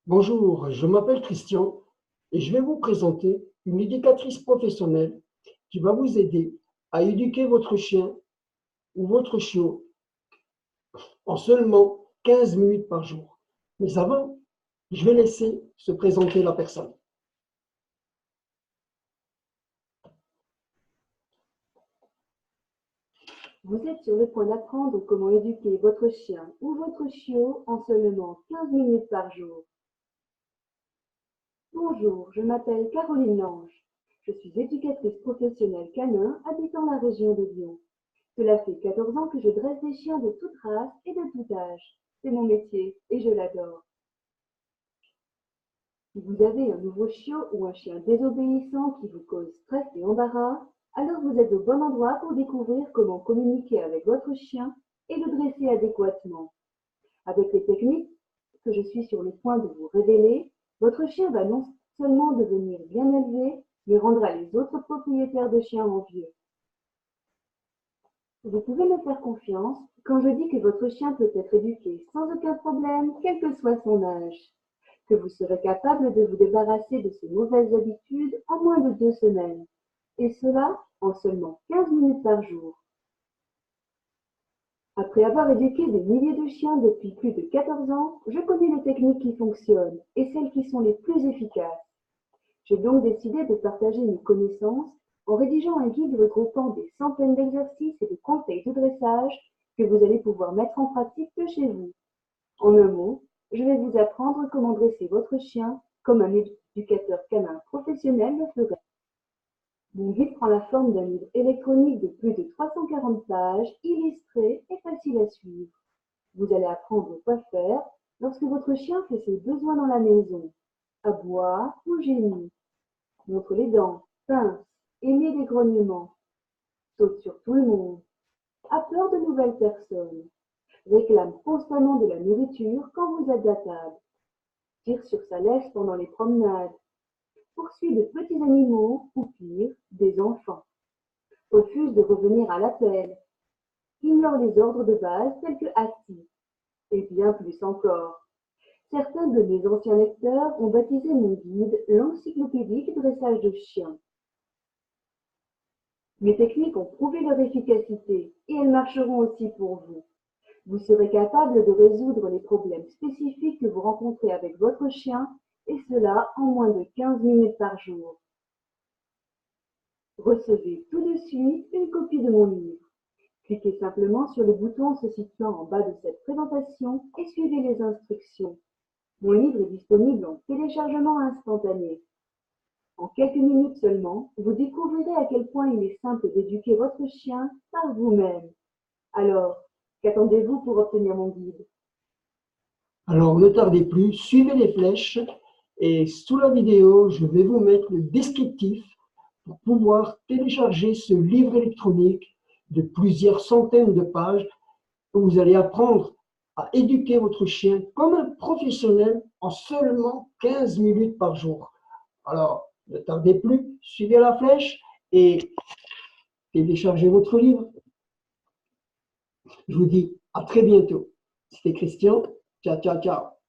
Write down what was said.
Bonjour, je m'appelle Christian et je vais vous présenter une éducatrice professionnelle qui va vous aider à éduquer votre chien ou votre chiot en seulement 15 minutes par jour. Mais avant, je vais laisser se présenter la personne. Vous êtes sur le point d'apprendre comment éduquer votre chien ou votre chiot en seulement 15 minutes par jour. Bonjour, je m'appelle Caroline Lange. Je suis éducatrice professionnelle canin habitant la région de Lyon. Cela fait 14 ans que je dresse des chiens de toute race et de tout âge. C'est mon métier et je l'adore. Si vous avez un nouveau chiot ou un chien désobéissant qui vous cause stress et embarras, alors vous êtes au bon endroit pour découvrir comment communiquer avec votre chien et le dresser adéquatement. Avec les techniques que je suis sur le point de vous révéler, votre chien va non seulement devenir bien élevé, mais rendra les autres propriétaires de chiens envieux. Vous pouvez me faire confiance quand je dis que votre chien peut être éduqué sans aucun problème, quel que soit son âge, que vous serez capable de vous débarrasser de ces mauvaises habitudes en moins de 2 semaines, et cela en seulement 15 minutes par jour. Après avoir éduqué des milliers de chiens depuis plus de 14 ans, je connais les techniques qui fonctionnent et celles qui sont les plus efficaces. J'ai donc décidé de partager mes connaissances en rédigeant un guide regroupant des centaines d'exercices et de conseils de dressage que vous allez pouvoir mettre en pratique de chez vous. En un mot, je vais vous apprendre comment dresser votre chien comme un éducateur canin professionnel le ferait. Mon guide prend la forme d'un livre électronique de plus de 340 pages, illustré et facile à suivre. Vous allez apprendre quoi faire lorsque votre chien fait ses besoins dans la maison. Aboie ou gémit, montre les dents, pince, émet des grognements, saute sur tout le monde, a peur de nouvelles personnes, réclame constamment de la nourriture quand vous êtes à table, tire sur sa laisse pendant les promenades, poursuit de petits animaux ou pire, des enfants, refuse de revenir à l'appel, ignore les ordres de base tels que assis, et bien plus encore. Certains de mes anciens lecteurs ont baptisé mon guide l'encyclopédique dressage de chiens. Mes techniques ont prouvé leur efficacité et elles marcheront aussi pour vous. Vous serez capable de résoudre les problèmes spécifiques que vous rencontrez avec votre chien et cela en moins de 15 minutes par jour. Recevez tout de suite une copie de mon livre. Cliquez simplement sur le bouton se situant en bas de cette présentation et suivez les instructions. Mon livre est disponible en téléchargement instantané. En quelques minutes seulement, vous découvrirez à quel point il est simple d'éduquer votre chien par vous-même. Alors, qu'attendez-vous pour obtenir mon guide? Alors ne tardez plus, suivez les flèches et sous la vidéo, je vais vous mettre le descriptif pour pouvoir télécharger ce livre électronique de plusieurs centaines de pages où vous allez apprendre à éduquer votre chien comme un professionnel en seulement 15 minutes par jour. Alors, ne tardez plus, suivez la flèche et téléchargez votre livre. Je vous dis à très bientôt. C'était Christian. Ciao, ciao, ciao.